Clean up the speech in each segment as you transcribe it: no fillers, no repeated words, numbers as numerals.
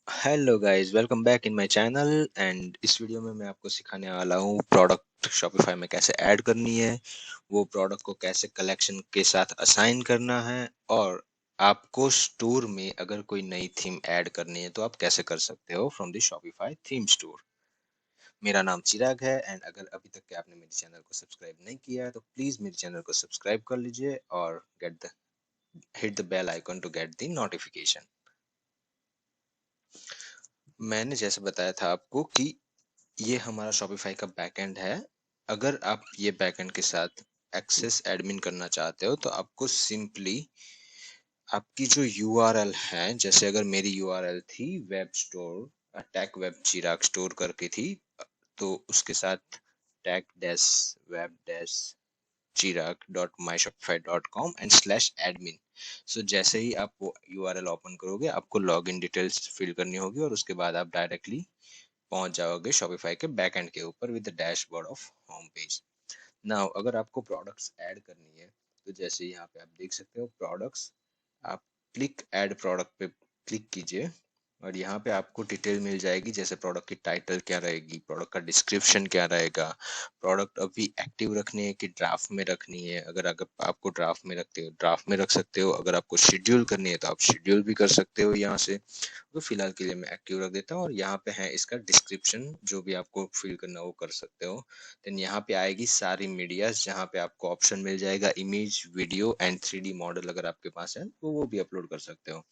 Hello guys, welcome back in my channel. And इस video में मैं आपको सिखाने वाला हूँ प्रोडक्ट शॉपिफाई में कैसे ऐड करनी है, वो प्रोडक्ट को कैसे कलेक्शन के साथ असाइन करना है, और आपको स्टोर में अगर कोई नई थीम ऐड करनी है तो आप कैसे कर सकते हो from the Shopify theme store. मेरा नाम चिराग है एंड अगर अभी तक के आपने मेरे चैनल को सब्सक्राइब नहीं किया है तो प्लीज मेरे चैनल को सब्सक्राइब कर लीजिए और get the hit the bell icon to get the notification. मैंने जैसे बताया था आपको कि ये हमारा शॉपिफाई का बैकएंड है। अगर आप ये बैकएंड के साथ एक्सेस एडमिन करना चाहते हो तो आपको सिंपली आपकी जो यूआरएल है, जैसे अगर मेरी यूआरएल थी web store tech web Chirag store करके थी, तो उसके साथ tech dash web dash Chirag dot my Shopify dot com and slash admin. So जैसे ही आप वो यूआरएल ओपन करोगे आपको लॉग इन डिटेल्स फिल करनी होगी और उसके बाद आप डायरेक्टली पहुंच जाओगे शॉपिफाई के बैकएंड के ऊपर with the dashboard of home page. Now अगर आपको प्रोडक्ट्स ऐड करनी है तो जैसे यहाँ पे आप देख सकते हो प्रोडक्ट्स, आप क्लिक ऐड प्रोडक्ट पे क्लिक कीजिए और यहाँ पे आपको डिटेल मिल जाएगी, जैसे प्रोडक्ट की टाइटल क्या रहेगी, प्रोडक्ट का डिस्क्रिप्शन क्या रहेगा, प्रोडक्ट अभी एक्टिव रखनी है कि ड्राफ्ट में रखनी है। अगर अगर आपको ड्राफ्ट में रखते हो ड्राफ्ट में रख सकते हो, अगर आपको शेड्यूल करनी है तो आप शेड्यूल भी कर सकते हो यहाँ से। तो फिलहाल के लिए मैं एक्टिव रख देता हूँ और यहाँ पे है इसका डिस्क्रिप्शन, जो भी आपको फिल करना वो कर सकते हो। देन यहाँ पे आएगी सारी मीडियाज, जहाँ पे आपको ऑप्शन मिल जाएगा image video and 3D model, अगर आपके पास है तो वो भी अपलोड कर सकते हो।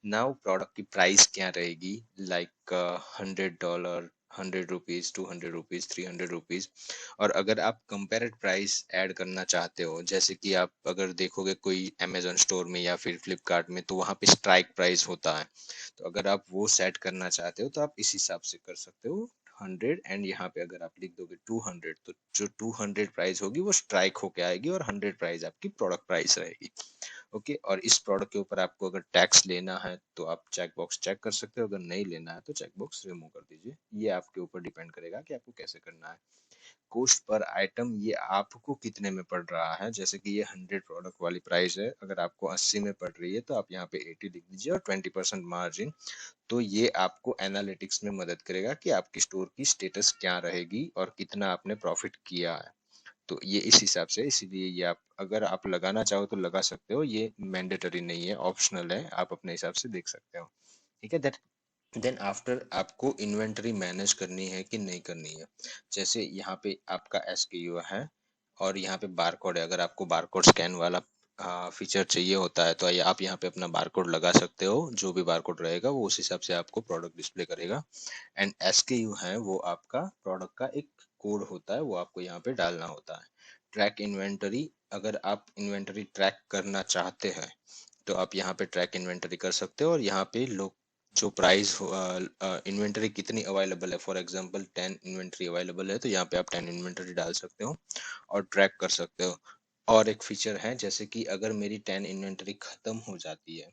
नाउ प्रोडक्ट की प्राइस क्या रहेगी, लाइक $100, ₹100, ₹200, ₹300। और अगर आप कंपेरेड प्राइस ऐड करना चाहते हो, जैसे कि आप अगर देखोगे कोई अमेजोन स्टोर में या फिर फ्लिपकार्ट में, तो वहाँ पे स्ट्राइक प्राइस होता है। तो अगर आप वो सेट करना चाहते हो तो आप इस हिसाब से कर सकते हो 100, एंड यहाँ पे अगर आप लिख दोगे 200 तो जो 200 प्राइस होगी वो स्ट्राइक होके आएगी और 100 प्राइस आपकी प्रोडक्ट प्राइस रहेगी। ओके, और इस प्रोडक्ट के ऊपर आपको अगर टैक्स लेना है तो आप चेक बॉक्स चेक कर सकते हो, अगर नहीं लेना है तो चेक बॉक्स रिमूव कर दीजिए। ये आपके ऊपर डिपेंड करेगा कि आपको कैसे करना है। कॉस्ट पर आइटम, ये आपको कितने में पड़ रहा है, जैसे कि ये 100 प्रोडक्ट वाली प्राइस है, अगर आपको 80 में पड़ रही है तो आप यहाँ पे 80 लिख दीजिए और 20% मार्जिन। तो ये आपको एनालिटिक्स में मदद करेगा कि आपकी स्टोर की स्टेटस क्या रहेगी और कितना आपने प्रॉफिट किया है। तो ये इस हिसाब से, इसीलिए ये आप अगर आप लगाना चाहो तो लगा सकते हो, ये मैंडेटरी नहीं है, ऑप्शनल है, आप अपने हिसाब से देख सकते हो। ठीक है। दैट देन आफ्टर आपको इन्वेंटरी मैनेज करनी है कि नहीं करनी है। जैसे यहाँ पे आपका एसकेयू है और यहाँ पे बारकोड है, अगर आपको बारकोड स्कैन वाला फीचर चाहिए होता है तो आप यहाँ पे अपना बारकोड लगा सकते हो, जो भी बारकोड रहेगा वो उस हिसाब से आपको प्रोडक्ट डिस्प्ले करेगा। एंड एसकेयू है वो आपका प्रोडक्ट का एक कोड होता है, वो आपको यहाँ पे डालना होता है। ट्रैक इन्वेंटरी, अगर आप इन्वेंटरी ट्रैक करना चाहते हैं तो आप यहाँ पे ट्रैक इन्वेंटरी कर सकते हो और यहाँ पे लोग जो प्राइस इन्वेंटरी कितनी अवेलेबल है, फॉर एग्जांपल 10 इन्वेंटरी अवेलेबल है तो यहाँ पे आप 10 इन्वेंटरी डाल सकते हो और ट्रैक कर सकते हो। और एक फीचर है, जैसे कि अगर मेरी 10 इन्वेंटरी खत्म हो जाती है,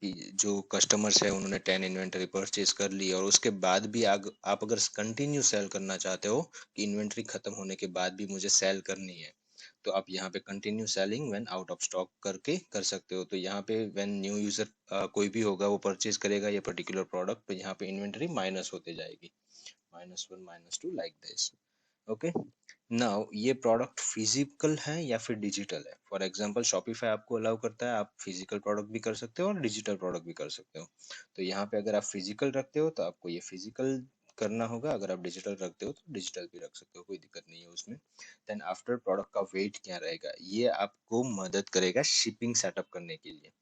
कि जो कस्टमर्स है उन्होंने 10 इन्वेंटरी परचेज कर ली और उसके बाद भी आप अगर कंटिन्यू सेल करना चाहते हो कि इन्वेंटरी खत्म होने के बाद भी मुझे सेल करनी है, तो आप यहाँ पे continue selling when out of stock करके कर सकते हो। तो यहाँ पे व्हेन न्यू यूजर कोई भी होगा वो परचेज करेगा ये पर्टिकुलर प्रोडक्ट, तो यहाँ पे इन्वेंटरी माइनस होते जाएगी, -1 -2 लाइक दिस। ओके। नाउ ये प्रोडक्ट फिजिकल है या फिर डिजिटल है, फॉर एग्जांपल शॉपिफाई आपको अलाउ करता है आप फिजिकल प्रोडक्ट भी कर सकते हो और डिजिटल प्रोडक्ट भी कर सकते हो। तो यहाँ पे अगर आप फिजिकल रखते हो तो आपको ये फिजिकल करना होगा, अगर आप डिजिटल रखते हो तो डिजिटल भी रख सकते हो, कोई दिक्कत नहीं है उसमें। देन आफ्टर प्रोडक्ट का वेट क्या रहेगा, ये आपको मदद करेगा शिपिंग सेटअप करने के लिए।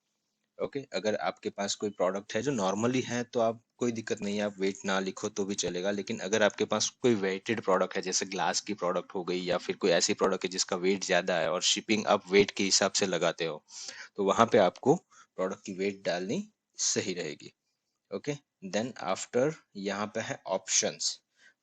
ओके, अगर आपके पास कोई प्रोडक्ट है जो नॉर्मली है तो आप कोई दिक्कत नहीं है, आप वेट ना लिखो तो भी चलेगा, लेकिन अगर आपके पास कोई वेटेड प्रोडक्ट है, जैसे ग्लास की प्रोडक्ट हो गई या फिर कोई ऐसी प्रोडक्ट है जिसका वेट ज्यादा है और शिपिंग आप वेट के हिसाब से लगाते हो, तो वहां पे आपको प्रोडक्ट की वेट डालनी सही रहेगी। ओके। देन आफ्टर यहाँ पे है ऑप्शंस।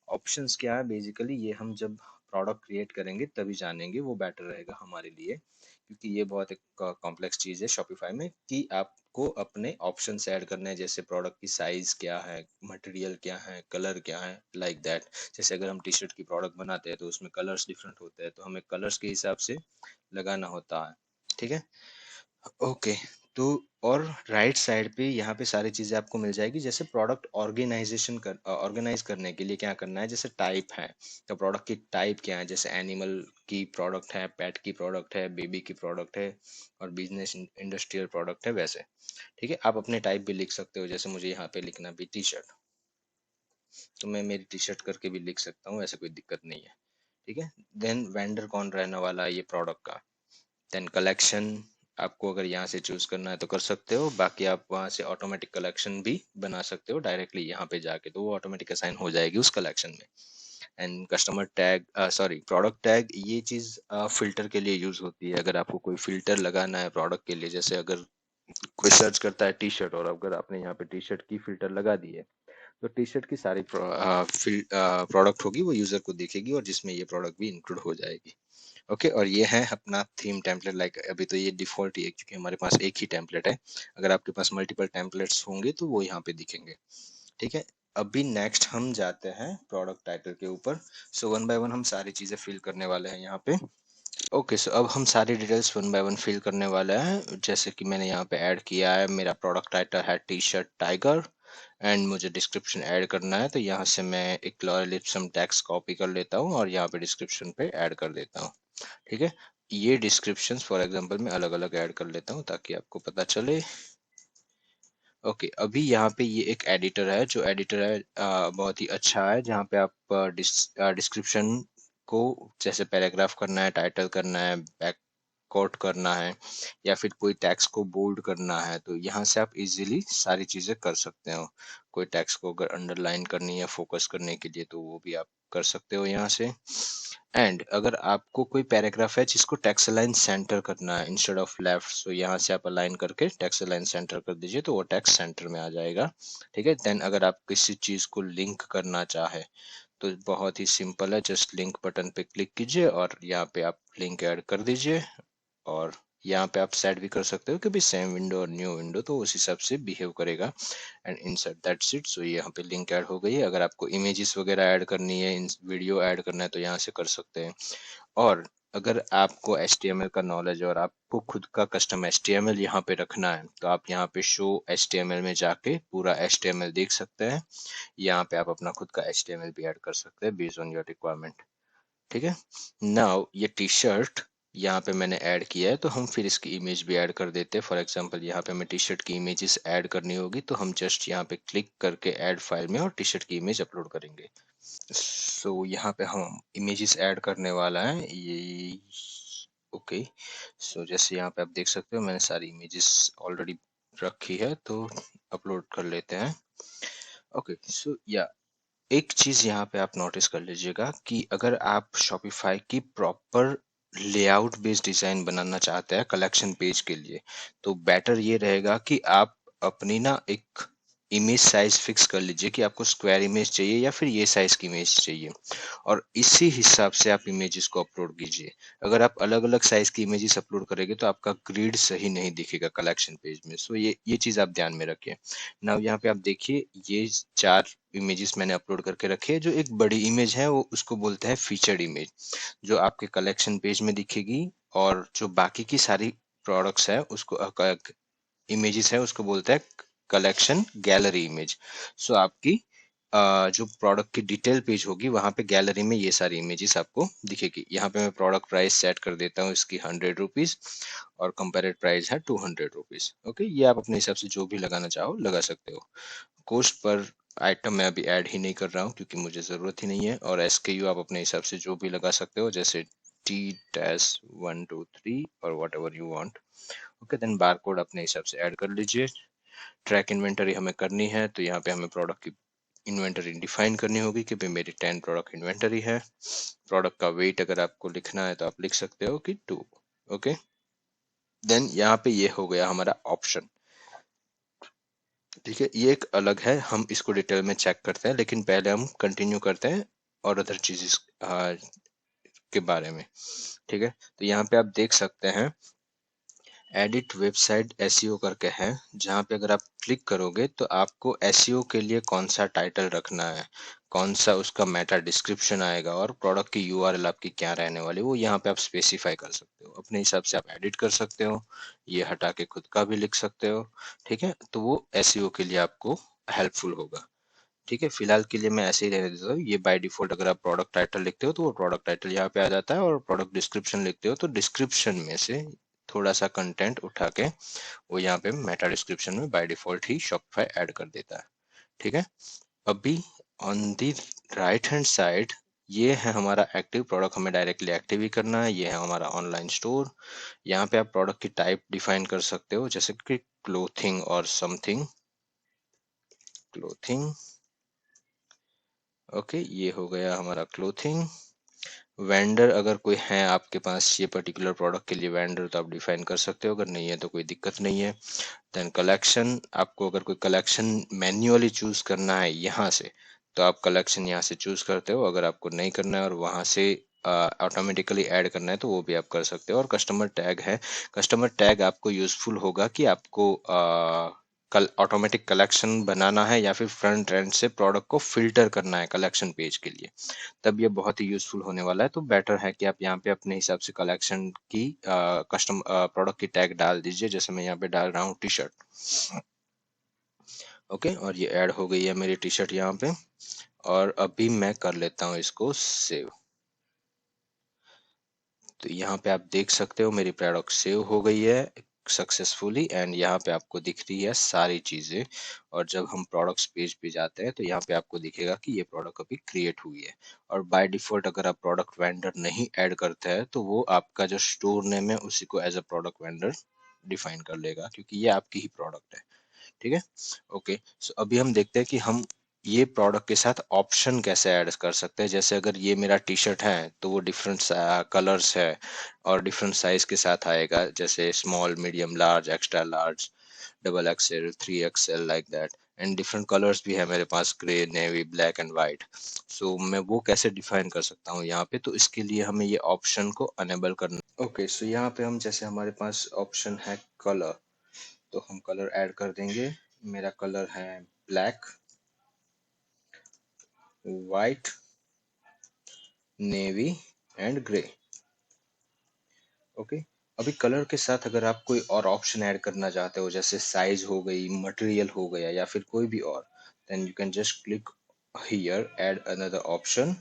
ऑप्शंस क्या है, बेसिकली ये हम जब प्रोडक्ट क्रिएट करेंगे तभी जानेंगे, वो बेटर रहेगा हमारे लिए, क्योंकि ये बहुत एक कॉम्प्लेक्स चीज है शॉपिफाई में कि आपको अपने ऑप्शंस ऐड करने हैं, जैसे प्रोडक्ट की साइज क्या है, मटेरियल क्या है, कलर क्या है, लाइक दैट। जैसे अगर हम टी शर्ट की प्रोडक्ट बनाते हैं तो उसमें कलर्स डिफरेंट होते हैं, तो हमें कलर्स के हिसाब से लगाना होता है। ठीक है। ओके। तो और राइट साइड पे यहाँ पे सारी चीजें आपको मिल जाएगी, जैसे प्रोडक्ट ऑर्गेनाइज करने के लिए क्या करना है, जैसे टाइप है तो प्रोडक्ट की टाइप क्या है, जैसे एनिमल की प्रोडक्ट है, पेट की प्रोडक्ट है, बेबी की प्रोडक्ट है, और बिजनेस इंडस्ट्रियल प्रोडक्ट है वैसे। ठीक है, आप अपने टाइप भी लिख सकते हो, जैसे मुझे यहाँ पे लिखना भी टी शर्ट, तो मैं मेरी टी शर्ट करके भी लिख सकता हूँ, ऐसे कोई दिक्कत नहीं है। ठीक है, देन वेंडर कौन रहने वाला है ये प्रोडक्ट का, देन कलेक्शन आपको अगर यहाँ से चूज करना है तो कर सकते हो, बाकी आप वहाँ से ऑटोमेटिक कलेक्शन भी बना सकते हो डायरेक्टली यहाँ पे जाके, तो वो ऑटोमेटिक असाइन हो जाएगी उस कलेक्शन में। And customer tag, sorry product tag, ये चीज फिल्टर के लिए यूज होती है। अगर आपको कोई फिल्टर लगाना है प्रोडक्ट के लिए, जैसे अगर कोई सर्च करता है टी शर्ट और अगर आपने यहाँ पे टी शर्ट की फिल्टर लगा दी है, तो टी शर्ट की सारी प्रोडक्ट होगी वो यूजर को दिखेगी, और जिसमें ये प्रोडक्ट भी इंक्लूड हो जाएगी। ओके, और ये है अपना थीम टेम्पलेट। लाइक अभी तो ये डिफॉल्ट ही है क्योंकि हमारे पास एक ही टेम्पलेट है, अगर आपके पास मल्टीपल टेम्पलेट्स होंगे तो वो यहाँ पे दिखेंगे। ठीक है, अभी नेक्स्ट हम जाते हैं प्रोडक्ट टाइटल के ऊपर। सो वन बाय वन हम सारी चीजें फिल करने वाले हैं यहाँ पे। ओके, सो अब हम सारी details one by one fill करने वाले हैं, जैसे कि मैंने यहाँ पे ऐड किया है, मेरा प्रोडक्ट टाइटल है टी शर्ट टाइगर, एंड मुझे डिस्क्रिप्शन ऐड करना है, तो यहाँ से मैं एक लॉयल इप्सम टेक्स्ट कॉपी कर लेता हूँ और यहाँ पे डिस्क्रिप्शन पे ऐड कर देता हूँ। ठीक है, ये डिस्क्रिप्शंस फॉर एग्जांपल मैं अलग अलग ऐड कर लेता हूँ ताकि आपको पता चले। ओके, अभी यहाँ पे ये एक एडिटर है, जो एडिटर है बहुत ही अच्छा है, जहाँ पे आप डिस्क्रिप्शन को जैसे पैराग्राफ करना है, टाइटल करना है, बैक कोट करना है, या फिर कोई टेक्स्ट को बोल्ड करना है, तो यहाँ से आप इजीली सारी चीजें कर सकते हो। कोई टेक्स्ट को अगर अंडरलाइन करनी है फोकस करने के लिए तो वो भी आप कर सकते हो यहाँ से। एंड अगर आपको कोई पैराग्राफ है जिसको टेक्स्ट अलाइन सेंटर करना है इंस्टेड ऑफ लेफ्ट, सो यहाँ से आप अलाइन करके टेक्स्ट अलाइन सेंटर कर दीजिए तो वो टेक्स्ट सेंटर में आ जाएगा। ठीक है, देन अगर आप किसी चीज को लिंक करना चाहे तो बहुत ही सिंपल है, जस्ट लिंक बटन पे क्लिक कीजिए और यहाँ पे आप लिंक ऐड कर दीजिए, और यहाँ पे आप सेट भी कर सकते हो कि भी सेम विंडो और न्यू विंडो तो उस हिसाब से बिहेव करेगा। एंड इंसर्ट दैट्स इट, सो यहाँ पे लिंक ऐड हो गई है। अगर आपको इमेजेस वगैरह ऐड करनी है, वीडियो ऐड करना है तो यहाँ से कर सकते हैं। और अगर आपको HTML का नॉलेज और आपको खुद का कस्टम HTML यहाँ पे रखना है तो आप यहाँ पे शो HTML में जाके पूरा HTML देख सकते हैं। यहाँ पे आप अपना खुद का HTML भी ऐड कर सकते हैं बेस्ड ऑन योर रिक्वायरमेंट। ठीक है, नाउ ये टी शर्ट यहाँ पे मैंने ऐड किया है तो हम फिर इसकी इमेज भी ऐड कर देते हैं। फॉर एग्जांपल यहाँ पे हमें टी शर्ट की इमेजेस ऐड करनी होगी तो हम जस्ट यहाँ पे क्लिक करके ऐड फाइल में और टी शर्ट की इमेज अपलोड करेंगे। सो यहाँ पे हम इमेजेस ऐड करने वाला है ये। ओके, सो जैसे यहाँ पे आप देख सकते हो मैंने सारी इमेजेस ऑलरेडी रखी है तो अपलोड कर लेते हैं। ओके, सो या एक चीज यहाँ पे आप नोटिस कर लीजिएगा कि अगर आप शॉपिफाई की प्रॉपर लेआउट बेस्ड डिजाइन बनाना चाहते हैं कलेक्शन पेज के लिए, तो बेटर ये रहेगा कि आप अपनी ना एक इमेज साइज फिक्स कर लीजिए कि आपको स्क्वायर इमेज चाहिए या फिर ये साइज की इमेज चाहिए, और इसी हिसाब से आप इमेजेस को अपलोड कीजिए। अगर आप अलग अलग साइज की इमेजेस अपलोड करेंगे तो आपका ग्रिड सही नहीं दिखेगा कलेक्शन पेज में। सो ये चीज आप ध्यान में रखिए। नाउ यहाँ पे आप देखिए ये 4 इमेजेस मैंने अपलोड करके रखे हैं। जो एक बड़ी इमेज है वो उसको बोलते हैं फीचर्ड इमेज, जो आपके कलेक्शन पेज में दिखेगी, और जो बाकी की सारी प्रोडक्ट्स है उसको इमेजेस है उसको बोलते हैं कलेक्शन गैलरी इमेज। सो आपकी जो प्रोडक्ट की डिटेल पेज होगी वहां पे गैलरी में ये सारी इमेजेस आपको दिखेगी। यहाँ पे मैं प्रोडक्ट प्राइस सेट कर देता हूँ इसकी 100 रुपीज, और कंपेरेड प्राइस है 200 रुपीज। ओके, ये आप अपने हिसाब से जो भी लगाना चाहो लगा सकते हो। कोस्ट पर आइटम मैं अभी ऐड ही नहीं कर रहा हूँ क्योंकि मुझे जरूरत ही नहीं है, और SKU आप अपने हिसाब से जो भी लगा सकते हो, जैसे T-123 और whatever you want. Okay, then barcode अपने हिसाब से ऐड कर लीजिए। ट्रैक इन्वेंटरी हमें करनी है तो यहाँ पे हमें प्रोडक्ट की इन्वेंटरी डिफाइन करनी होगी कि भाई मेरी 10 प्रोडक्ट इन्वेंटरी है। प्रोडक्ट का वेट अगर आपको लिखना है तो आप लिख सकते हो कि 2। ओके, देन यहाँ पे ये हो गया हमारा ऑप्शन। ठीक है, ये एक अलग है, हम इसको डिटेल में चेक करते हैं, लेकिन पहले हम कंटिन्यू करते हैं और अदर चीजेस के बारे में। ठीक है, तो यहाँ पे आप देख सकते हैं एडिट वेबसाइट एसईओ करके है, जहाँ पे अगर आप क्लिक करोगे तो आपको एसईओ के लिए कौन सा टाइटल रखना है, कौन सा उसका मेटा डिस्क्रिप्शन आएगा और प्रोडक्ट की यूआरएल आपकी क्या रहने वाली है, वो यहाँ पे आप स्पेसिफाई कर सकते हो। अपने हिसाब से आप एडिट कर सकते हो, ये हटा के खुद का भी लिख सकते हो। ठीक है, तो वो एसईओ के लिए आपको हेल्पफुल होगा। ठीक है, फिलहाल के लिए मैं ऐसे ही रहने देता हूँ। ये बाय डिफॉल्ट अगर आप प्रोडक्ट टाइटल लिखते हो तो वो प्रोडक्ट टाइटल यहाँ पे आ जाता है, और प्रोडक्ट डिस्क्रिप्शन लिखते हो तो डिस्क्रिप्शन में से थोड़ा सा कंटेंट उठा के वो यहाँ पे मेटा डिस्क्रिप्शन में by default he Shopify add कर देता है। ठीक है, अभी on the right hand side ये है हमारा एक्टिव प्रोडक्ट, हमें डायरेक्टली एक्टिव ही करना है। ये है हमारा ऑनलाइन स्टोर। यहाँ पे आप प्रोडक्ट की टाइप डिफाइन कर सकते हो, जैसे कि क्लोथिंग और समथिंग, क्लोथिंग। ओके, ये हो गया हमारा क्लोथिंग। वेंडर अगर कोई है आपके पास ये पर्टिकुलर प्रोडक्ट के लिए वेंडर, तो आप डिफाइन कर सकते हो, अगर नहीं है तो कोई दिक्कत नहीं है। देन कलेक्शन, आपको अगर कोई कलेक्शन मैन्युअली चूज करना है यहाँ से, तो आप कलेक्शन यहाँ से चूज करते हो। अगर आपको नहीं करना है और वहां से ऑटोमेटिकली ऐड करना है तो वो भी आप कर सकते हो। और कस्टमर टैग है, कस्टमर टैग आपको यूजफुल होगा कि आपको कल ऑटोमेटिक कलेक्शन बनाना है या फिर फ्रंट एंड से प्रोडक्ट को फिल्टर करना है कलेक्शन पेज के लिए, तब ये बहुत ही यूजफुल होने वाला है। तो बेटर है कि आप यहाँ पे अपने हिसाब से कलेक्शन की कस्टम प्रोडक्ट की टैग डाल दीजिए, जैसे मैं यहाँ पे डाल रहा हूँ टी शर्ट। ओके, और ये ऐड हो गई है मेरी टी शर्ट यहाँ पे। और अभी मैं कर लेता हूँ इसको सेव। तो यहाँ पे आप देख सकते हो मेरी प्रोडक्ट सेव हो गई है सक्सेसफुली, एंड यहाँ पे आपको दिख रही है सारी चीजें। और जब हम प्रोडक्ट्स पेज पे जाते हैं तो यहाँ पे आपको दिखेगा कि ये प्रोडक्ट अभी क्रिएट हुई है। और बाय डिफॉल्ट अगर आप प्रोडक्ट वेंडर नहीं ऐड करते हैं तो वो आपका जो स्टोर नेम है उसी को as a product vendor define कर लेगा, क्योंकि ये आपकी ही प्रोडक्ट है। ठीक है, ओके। सो अभी हम देखते हैं कि हम ये प्रोडक्ट के साथ ऑप्शन कैसे ऐड कर सकते हैं। जैसे अगर ये मेरा टी शर्ट है तो वो डिफरेंट कलर्स है और डिफरेंट साइज के साथ आएगा, जैसे small, medium, large, extra large, double XL, 3XL, like that. And different colours भी है मेरे पास, grey, navy, black and white. So मैं वो कैसे डिफाइन कर सकता हूँ यहाँ पे, तो इसके लिए हमें ये ऑप्शन को अनेबल करना। ओके, सो यहाँ पे हम, जैसे हमारे पास ऑप्शन है कलर, तो हम कलर ऐड कर देंगे। मेरा कलर है black, white, navy and grey. Okay, अभी कलर के साथ अगर आप कोई और ऑप्शन ऐड करना चाहते हो, जैसे साइज हो गई, मटेरियल हो गया, या फिर कोई भी और, then you can just click here add another option.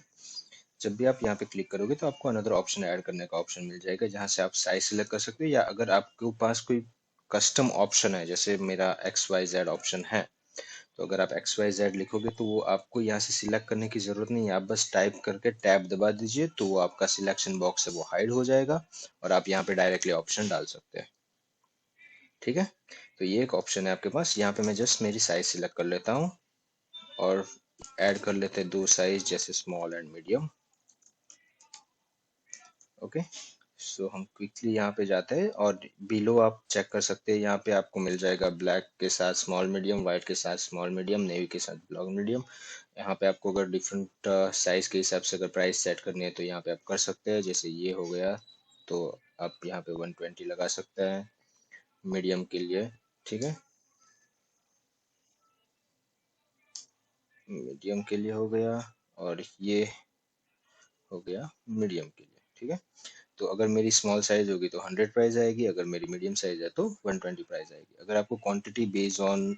जब भी आप यहाँ पे क्लिक करोगे तो आपको अनदर ऑप्शन ऐड करने का ऑप्शन मिल जाएगा, जहाँ से आप साइज सिलेक्ट कर सकते हो। या अगर आपके पास कोई कस्टम ऑप्शन है, जैसे मेरा XYZ ऑप्शन है, तो अगर आप XYZ लिखोगे तो वो आपको यहाँ से सिलेक्ट करने की जरूरत नहीं है। आप बस टाइप करके टैब दबा दीजिए तो वो आपका सिलेक्शन बॉक्स है वो हाइड हो जाएगा, और आप यहाँ पे डायरेक्टली ऑप्शन डाल सकते हैं। ठीक है, तो ये एक ऑप्शन है आपके पास। यहाँ पे मैं जस्ट मेरी साइज सिलेक्ट कर लेता हूँ और ऐड कर लेते हैं दो साइज, जैसे small and medium. Okay, so हम क्विकली यहाँ पे जाते हैं और बिलो आप चेक कर सकते हैं। यहाँ पे आपको मिल जाएगा ब्लैक के साथ स्मॉल मीडियम, वाइट के साथ स्मॉल मीडियम, नेवी के साथ ब्लॉक मीडियम। यहाँ पे आपको अगर डिफरेंट साइज के हिसाब से अगर प्राइस सेट करनी है तो यहाँ पे आप कर सकते हैं। जैसे ये हो गया तो आप यहाँ पे 120 लगा सकते हैं मीडियम के लिए। ठीक है, मीडियम के लिए हो गया, और ये हो गया मीडियम के लिए। ठीक है, तो अगर मेरी स्मॉल साइज होगी तो 100 प्राइस आएगी, अगर मेरी मीडियम साइज है तो 120 प्राइस आएगी। अगर आपको quantity based on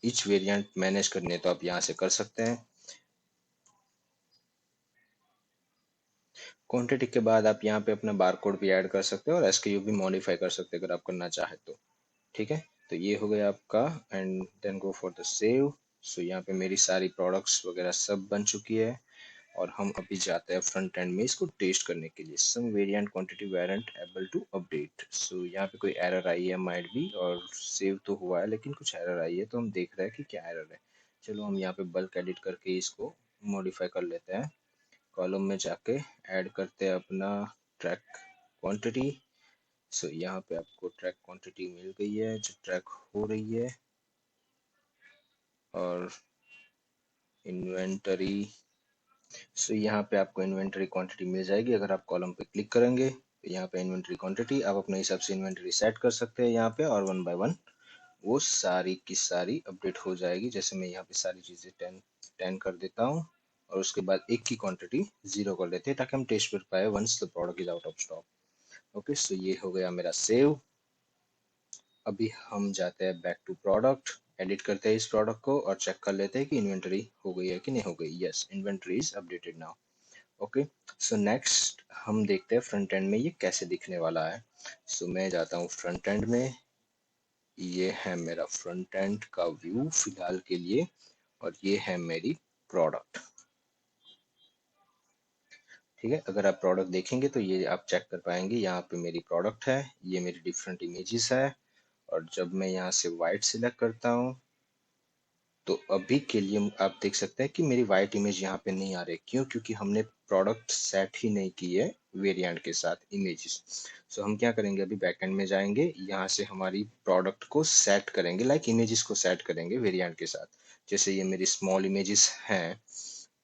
each variant manage करनी है तो आप यहाँ से कर सकते हैं। क्वांटिटी के बाद आप यहाँ पे अपना बार कोड भी ऐड कर सकते हो और SKU भी मॉडिफाई कर सकते हैं अगर आप करना चाहे तो। ठीक है, तो ये हो गया आपका, and then go for the save. So यहाँ पे मेरी सारी प्रोडक्ट्स वगैरह सब बन चुकी है, और हम अभी जाते हैं फ्रंट एंड में इसको टेस्ट करने के लिए। Some variant quantity variant able to update. So यहाँ पे कोई एरर आई है माइट बी, और सेव तो हुआ है लेकिन कुछ एरर आई है, तो हम देख रहे हैं कि क्या एरर है। चलो हम यहाँ पे बल्क एडिट करके इसको मॉडिफाई कर लेते हैं। कॉलम में जाके ऐड करते हैं अपना ट्रैक क्वांटिटी। सो यहाँ पे आपको ट्रैक क्वांटिटी मिल गई है जो ट्रैक हो रही है, और इन्वेंटरी। सो यहाँ पे आपको इन्वेंटरी क्वांटिटी मिल जाएगी। अगर आप कॉलम पे क्लिक करेंगे तो यहाँ पे इन्वेंटरी क्वांटिटी आप अपने हिसाब से इन्वेंटरी सेट कर सकते हैं यहाँ पे, और वन बाय वन वो सारी की सारी अपडेट हो जाएगी। जैसे मैं यहाँ पे सारी चीजें 10 10 कर देता हूँ। और उसके बाद एक की क्वांटिटी 0 कर लेते हैं ताकि हम टेस्ट कर पाए once the product is out of stock. Okay, so ये हो गया मेरा सेव। अभी हम जाते हैं बैक टू प्रोडक्ट, एडिट करते हैं इस प्रोडक्ट को और चेक कर लेते हैं कि इन्वेंटरी हो गई है कि नहीं हो गई। Yes, inventory is updated now. Okay, so next हम देखते हैं फ्रंट एंड में ये कैसे दिखने वाला है। सो मैं जाता हूँ फ्रंट एंड में। ये है मेरा फ्रंट एंड का व्यू फिलहाल के लिए, और ये है मेरी प्रोडक्ट। ठीक है, अगर आप प्रोडक्ट देखेंगे तो ये आप चेक कर पाएंगे, यहाँ पे मेरी प्रोडक्ट है, ये मेरी डिफरेंट इमेजेस है। और जब मैं यहाँ से वाइट सिलेक्ट करता हूँ तो अभी के लिए आप देख सकते हैं कि मेरी वाइट इमेज यहाँ पे नहीं आ रही। क्यों? क्योंकि हमने प्रोडक्ट सेट ही नहीं की है वेरिएंट के साथ इमेजेस। सो हम क्या करेंगे, अभी बैकएंड में जाएंगे, यहाँ से हमारी प्रोडक्ट को सेट करेंगे, लाइक इमेजेस को सेट करेंगे वेरिएंट के साथ। जैसे ये मेरी स्मॉल इमेजेस हैं,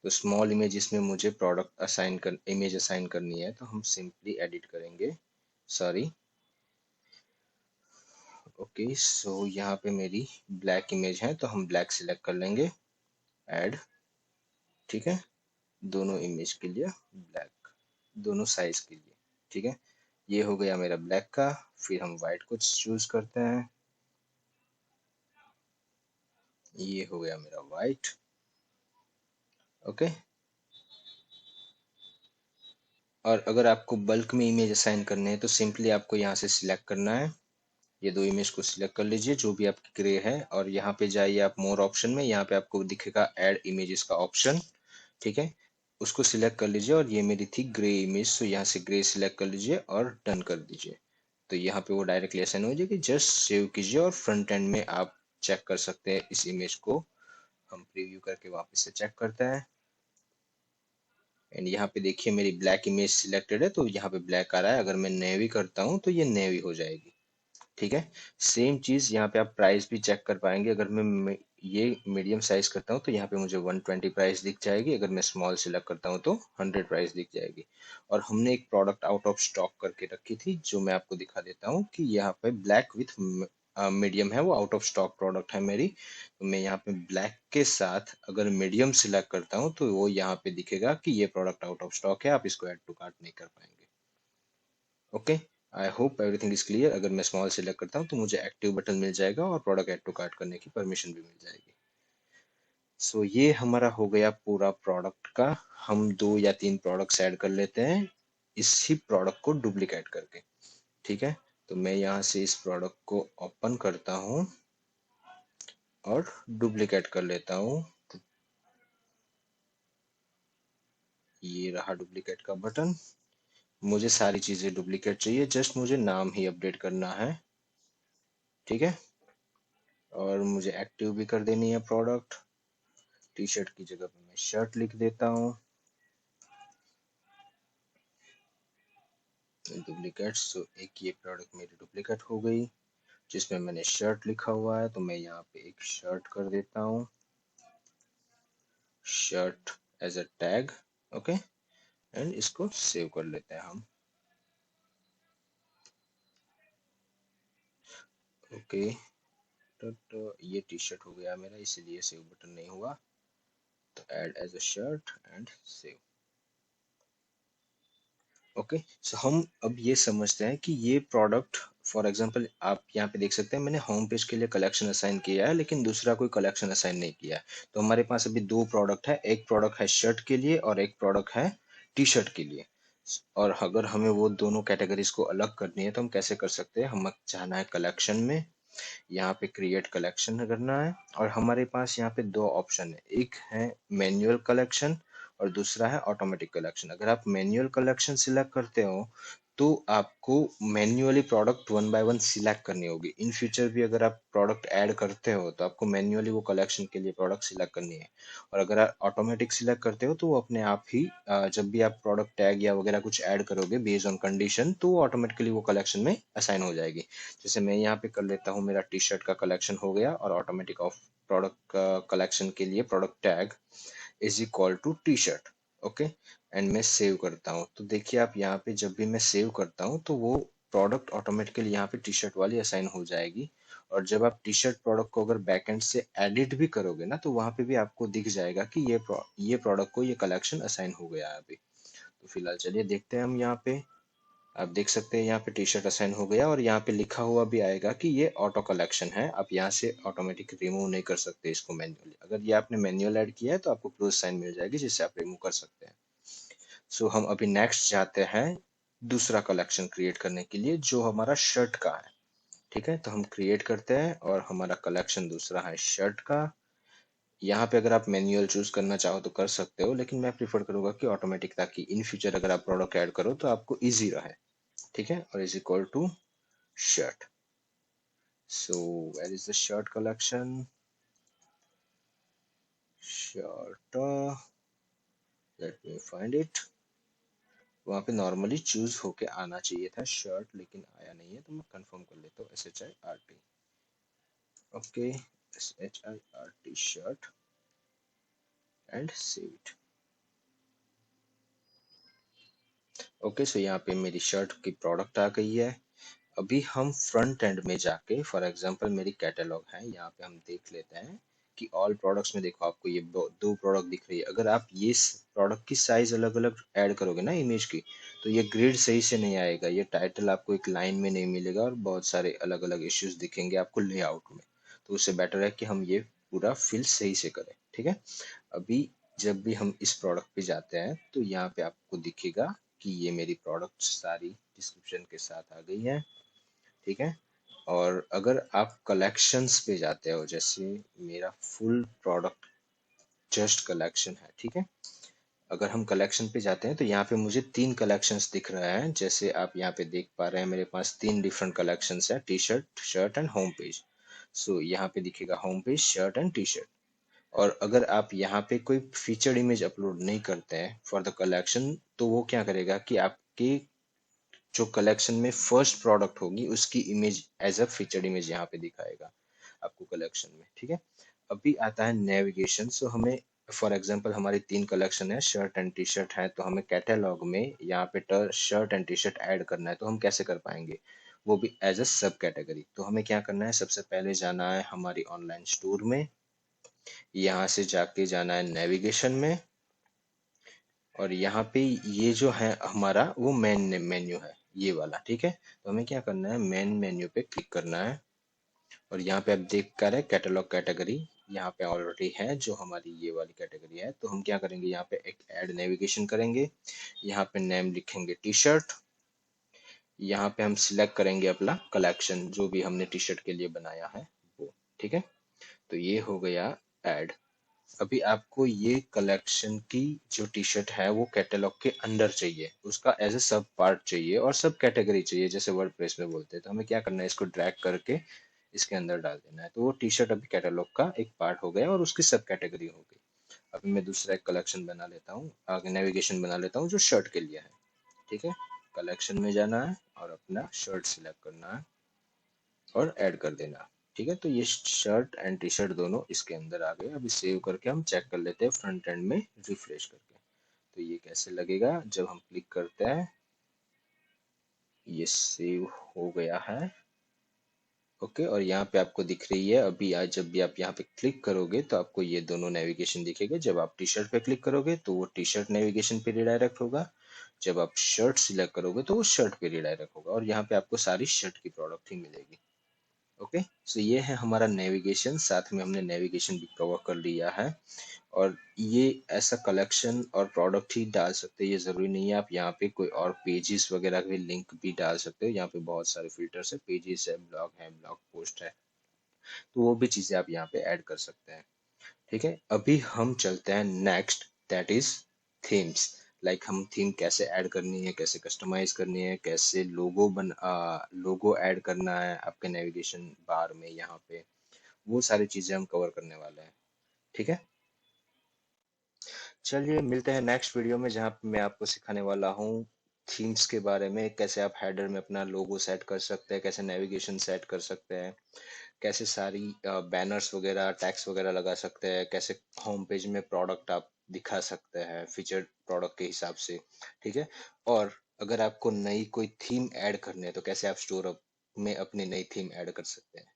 तो स्मॉल इमेजेस में मुझे प्रोडक्ट असाइन कर इमेज असाइन करनी है, तो हम सिंपली एडिट करेंगे, सॉरी। ओके, सो यहाँ पे मेरी ब्लैक इमेज है तो हम ब्लैक सिलेक्ट कर लेंगे, ऐड। ठीक है, दोनों इमेज के लिए ब्लैक, दोनों साइज के लिए। ठीक है, ये हो गया मेरा ब्लैक का। फिर हम व्हाइट को चूज करते हैं, ये हो गया मेरा व्हाइट। ओके, और अगर आपको बल्क में इमेज असाइन करने हैं तो सिंपली आपको यहाँ से सिलेक्ट करना है, ये दो इमेज को सिलेक्ट कर लीजिए जो भी आपकी ग्रे है, और यहाँ पे जाइए आप मोर ऑप्शन में, यहाँ पे आपको दिखेगा ऐड इमेजेस का ऑप्शन। ठीक है, उसको सिलेक्ट कर लीजिए, और ये मेरी थी ग्रे इमेज, तो यहाँ से ग्रे सिलेक्ट कर लीजिए और डन कर दीजिए। तो यहाँ पे वो डायरेक्टली असाइन हो जाएगी, जस्ट सेव कीजिए और फ्रंट एंड में आप चेक कर सकते हैं इस इमेज को। हम प्रीव्यू करके वापस से चेक करते हैं, एंड यहाँ पे देखिए मेरी ब्लैक इमेज सिलेक्टेड है तो यहाँ पे ब्लैक आ रहा है। अगर मैं नेवी करता हूँ तो ये नेवी हो जाएगी। ठीक है, सेम चीज यहाँ पे आप प्राइस भी चेक कर पाएंगे। अगर मैं ये मीडियम साइज करता हूँ तो यहाँ पे मुझे 120 प्राइस दिख जाएगी, अगर मैं स्मॉल सिलेक्ट करता हूँ तो 100 प्राइस दिख जाएगी। और हमने एक प्रोडक्ट आउट ऑफ स्टॉक करके रखी थी जो मैं आपको दिखा देता हूँ कि यहाँ पे ब्लैक विथ मीडियम है, वो आउट ऑफ स्टॉक प्रोडक्ट है मेरी। तो मैं यहाँ पे ब्लैक के साथ अगर मीडियम सिलेक्ट करता हूँ तो वो यहाँ पे दिखेगा कि ये प्रोडक्ट आउट ऑफ स्टॉक है, आप इसको ऐड टू कार्ट नहीं कर पाएंगे। Okay, I hope everything is clear. अगर मैं स्मॉल सिलेक्ट करता हूँ तो मुझे एक्टिव बटन मिल जाएगा और प्रोडक्ट ऐड टू कार्ट करने की परमिशन भी मिल जाएगी। सो ये हमारा हो गया पूरा प्रोडक्ट का। हम 2 या 3 प्रोडक्ट्स ऐड कर लेते हैं इसी प्रोडक्ट को डुप्लीकेट करके। ठीक है, तो मैं यहाँ से इस प्रोडक्ट को ओपन करता हूँ और डुप्लीकेट कर लेता हूँ। ये रहा डुप्लीकेट का बटन। मुझे सारी चीजें डुप्लीकेट चाहिए, जस्ट मुझे नाम ही अपडेट करना है। ठीक है, और मुझे एक्टिव भी कर देनी है प्रोडक्ट। टी शर्ट की जगह पे मैं शर्ट लिख देता हूँ। डुप्लीकेट, सो एक ये प्रोडक्ट मेरी डुप्लीकेट हो गई जिसमें मैंने शर्ट लिखा हुआ है, तो मैं यहाँ पे एक शर्ट कर देता हूँ, shirt as a tag. Okay, and इसको सेव कर लेते हैं हम। ओके, तो ये टी शर्ट हो गया मेरा, इसीलिए सेव बटन नहीं हुआ। तो add as a shirt and save. Okay, so हम अब ये समझते हैं कि ये प्रोडक्ट, फॉर एग्जांपल आप यहाँ पे देख सकते हैं मैंने होम पेज के लिए कलेक्शन असाइन किया है लेकिन दूसरा कोई कलेक्शन असाइन नहीं किया है। तो हमारे पास अभी 2 प्रोडक्ट है, एक प्रोडक्ट है शर्ट के लिए और एक प्रोडक्ट है टी शर्ट के लिए। और अगर हमें वो दोनों कैटेगरीज को अलग करनी है तो हम कैसे कर सकते हैं, हम जाना है कलेक्शन में, यहाँ पे क्रिएट कलेक्शन करना है, और हमारे पास यहाँ पे 2 ऑप्शन है, एक है मैन्युअल कलेक्शन और दूसरा है ऑटोमेटिक कलेक्शन। अगर आप मैन्युअल कलेक्शन सिलेक्ट करते हो तो आपको मैन्युअली प्रोडक्ट 1 बाय 1 सिलेक्ट करनी होगी। इन फ्यूचर भी अगर आप प्रोडक्ट ऐड करते हो तो आपको मैन्युअली वो कलेक्शन के लिए प्रोडक्ट सिलेक्ट करनी है। और अगर आप ऑटोमेटिक सिलेक्ट करते हो तो वो अपने आप ही जब भी आप प्रोडक्ट टैग या वगैरह कुछ ऐड करोगे बेस्ड ऑन कंडीशन तो वो ऑटोमेटिकली वो कलेक्शन में असाइन हो जाएगी। जैसे मैं यहाँ पे कर लेता हूँ, मेरा टी शर्ट का कलेक्शन हो गया और ऑटोमेटिक ऑफ प्रोडक्ट कलेक्शन के लिए product tag is equal to T shirt. Okay, and मैं सेव करता हूँ तो देखिए आप यहाँ पे जब भी मैं सेव करता हूँ तो वो प्रोडक्ट ऑटोमेटिकली यहाँ पे टी शर्ट वाली असाइन हो जाएगी। और जब आप टी शर्ट प्रोडक्ट को अगर बैकएंड से एडिट भी करोगे ना, तो वहां पे भी आपको दिख जाएगा कि ये प्रोडक्ट को ये कलेक्शन असाइन हो गया है अभी। तो फिलहाल चलिए देखते हैं हम यहाँ पे। आप देख सकते हैं यहाँ पे टी शर्ट असाइन हो गया, और यहाँ पे लिखा हुआ भी आएगा कि ये ऑटो कलेक्शन है। आप यहाँ से ऑटोमेटिक रिमूव नहीं कर सकते इसको मैन्युअली। अगर ये आपने मैन्युअल ऐड किया है तो आपको प्लस साइन मिल जाएगी, जिससे आप रिमूव कर सकते हैं। सो हम अभी नेक्स्ट जाते हैं दूसरा कलेक्शन क्रिएट करने के लिए, जो हमारा शर्ट का है। ठीक है, तो हम क्रिएट करते हैं और हमारा कलेक्शन दूसरा है शर्ट का। यहाँ पे अगर आप मैन्युअल चूज करना चाहो तो कर सकते हो, लेकिन मैं प्रीफर करूंगा कि ऑटोमेटिक, ताकि इन फ्यूचर अगर आप प्रोडक्ट ऐड करो तो आपको इजी रहे। ठीक है, और is equal to shirt. So where is the shirt collection? Shirt, let me find it. वहाँ पे नॉर्मली चूज होके आना चाहिए था शर्ट, लेकिन आया नहीं है, तो मैं कंफर्म कर लेता हूँ SHIRT। Okay, SHIRT shirt, and save it. Okay, so यहाँ पे मेरी शर्ट की प्रोडक्ट आ गई है। अभी हम फ्रंट एंड में जाके, फॉर एग्जांपल मेरी कैटलॉग है, यहाँ पे हम देख लेते हैं कि ऑल प्रोडक्ट्स में देखो आपको ये दो प्रोडक्ट दिख रही है। अगर आप ये प्रोडक्ट की साइज अलग अलग ऐड करोगे ना इमेज की, तो ये ग्रिड सही से नहीं आएगा, ये टाइटल आपको एक लाइन में नहीं मिलेगा, और बहुत सारे अलग अलग इश्यूज दिखेंगे आपको लेआउट में। तो उससे बेटर है कि हम ये पूरा फिल सही से करें। ठीक है, अभी जब भी हम इस प्रोडक्ट पे जाते हैं तो यहाँ पे आपको दिखेगा कि ये मेरी प्रोडक्ट सारी डिस्क्रिप्शन के साथ आ गई है। ठीक है, और अगर आप कलेक्शंस पे जाते हो, जैसे मेरा फुल प्रोडक्ट जस्ट कलेक्शन है। ठीक है, अगर हम कलेक्शन पे जाते हैं तो यहाँ पे मुझे 3 कलेक्शंस दिख रहा है। जैसे आप यहाँ पे देख पा रहे हैं, मेरे पास 3 डिफरेंट कलेक्शंस है, T shirt, shirt and home page. So यहाँ पे दिखेगा home page, shirt and T shirt. और अगर आप यहाँ पे कोई फीचर्ड इमेज अपलोड नहीं करते हैं फॉर द कलेक्शन, तो वो क्या करेगा कि आपके जो कलेक्शन में फर्स्ट प्रोडक्ट होगी उसकी image as a featured image यहाँ पे दिखाएगा आपको कलेक्शन में। ठीक है, अभी आता है नेविगेशन। सो हमें, फॉर एग्जांपल हमारी 3 कलेक्शन है, शर्ट एंड टी शर्ट है, तो हमें कैटेलॉग में यहाँ पे shirt and T shirt add करना है। तो हम कैसे कर पाएंगे? वो भी एज अ सब कैटेगरी। तो हमें क्या करना है, सबसे पहले जाना है हमारी ऑनलाइन स्टोर में, यहाँ से जाके जाना है नेविगेशन में, और यहाँ पे ये जो है हमारा वो मेन मेन्यू है, ये वाला। ठीक है, तो हमें क्या करना है, मेन मेन्यू पे क्लिक करना है, और यहाँ पे आप देख कर रहे कैटलॉग कैटेगरी यहाँ पे ऑलरेडी है, जो हमारी ये वाली कैटेगरी है। तो हम क्या करेंगे, यहाँ पे एक ऐड नेविगेशन करेंगे, यहाँ पे नेम लिखेंगे टी शर्ट, यहाँ पे हम सिलेक्ट करेंगे अपना कलेक्शन जो भी हमने टी शर्ट के लिए बनाया है वो। ठीक है, तो ये हो गया ऐड। अभी आपको ये कलेक्शन की जो टी शर्ट है वो कैटलॉग के अंदर चाहिए, उसका एज ए सब पार्ट चाहिए और सब कैटेगरी चाहिए, जैसे वर्डप्रेस में बोलते हैं। तो हमें क्या करना है, इसको ड्रैग करके इसके अंदर डाल देना है। तो वो टी शर्ट अभी कैटलॉग का एक पार्ट हो गया और उसकी सब कैटेगरी हो गई। अभी मैं दूसरा एक कलेक्शन बना लेता हूँ, आगे नेविगेशन बना लेता हूँ जो शर्ट के लिए है। ठीक है, कलेक्शन में जाना है और अपना शर्ट सिलेक्ट करना है और ऐड कर देना। ठीक है, तो ये शर्ट एंड टी शर्ट दोनों इसके अंदर आ गए। अभी सेव करके हम चेक कर लेते हैं फ्रंट एंड में रिफ्रेश करके, तो ये कैसे लगेगा जब हम क्लिक करते हैं। ये सेव हो गया है। ओके, और यहाँ पे आपको दिख रही है अभी, आज जब भी आप यहाँ पे क्लिक करोगे तो आपको ये दोनों नेविगेशन दिखेगा। जब आप टी शर्ट पे क्लिक करोगे तो वो टी शर्ट नेविगेशन पे रिडायरेक्ट होगा, जब आप शर्ट सिलेक्ट करोगे तो वो शर्ट पे रिडायरेक्ट होगा, और यहाँ पे आपको सारी शर्ट की प्रोडक्ट ही मिलेगी। ओके, सो ये है हमारा नेविगेशन, साथ में हमने नेविगेशन भी कवर कर लिया है। और ये ऐसा कलेक्शन और प्रोडक्ट ही डाल सकते हैं, ये जरूरी नहीं है। आप यहाँ पे कोई और पेजेस वगैरह के लिंक भी डाल सकते हो। यहाँ पे बहुत सारे फिल्टर्स है, पेजेस है, ब्लॉग पोस्ट है, तो वो भी चीजें आप यहाँ पे ऐड कर सकते हैं। ठीक है, अभी हम चलते हैं next, that is themes. Like हम थीम कैसे ऐड करनी है, कैसे कस्टमाइज करनी है, कैसे लोगो ऐड करना है आपके नेविगेशन बार में, यहाँ पे वो सारी चीजें हम कवर करने वाले हैं। ठीक है, चलिए मिलते हैं नेक्स्ट वीडियो में, जहाँ पे मैं आपको सिखाने वाला हूँ थीम्स के बारे में। कैसे आप हेडर में अपना लोगो सेट कर सकते हैं, कैसे नेविगेशन सेट कर सकते हैं, कैसे सारी बैनर्स वगैरह, टैग्स वगैरह लगा सकते हैं, कैसे होम पेज में प्रोडक्ट आप दिखा सकते हैं फीचर्ड प्रोडक्ट के हिसाब से। ठीक है, और अगर आपको नई कोई थीम ऐड करनी है तो कैसे आप स्टोर में अपनी नई थीम ऐड कर सकते हैं।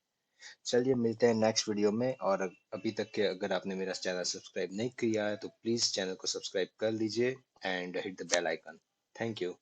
चलिए मिलते हैं नेक्स्ट वीडियो में। और अभी तक के अगर आपने मेरा चैनल सब्सक्राइब नहीं किया है तो प्लीज चैनल को सब्सक्राइब कर लीजिए and hit the bell icon. Thank you.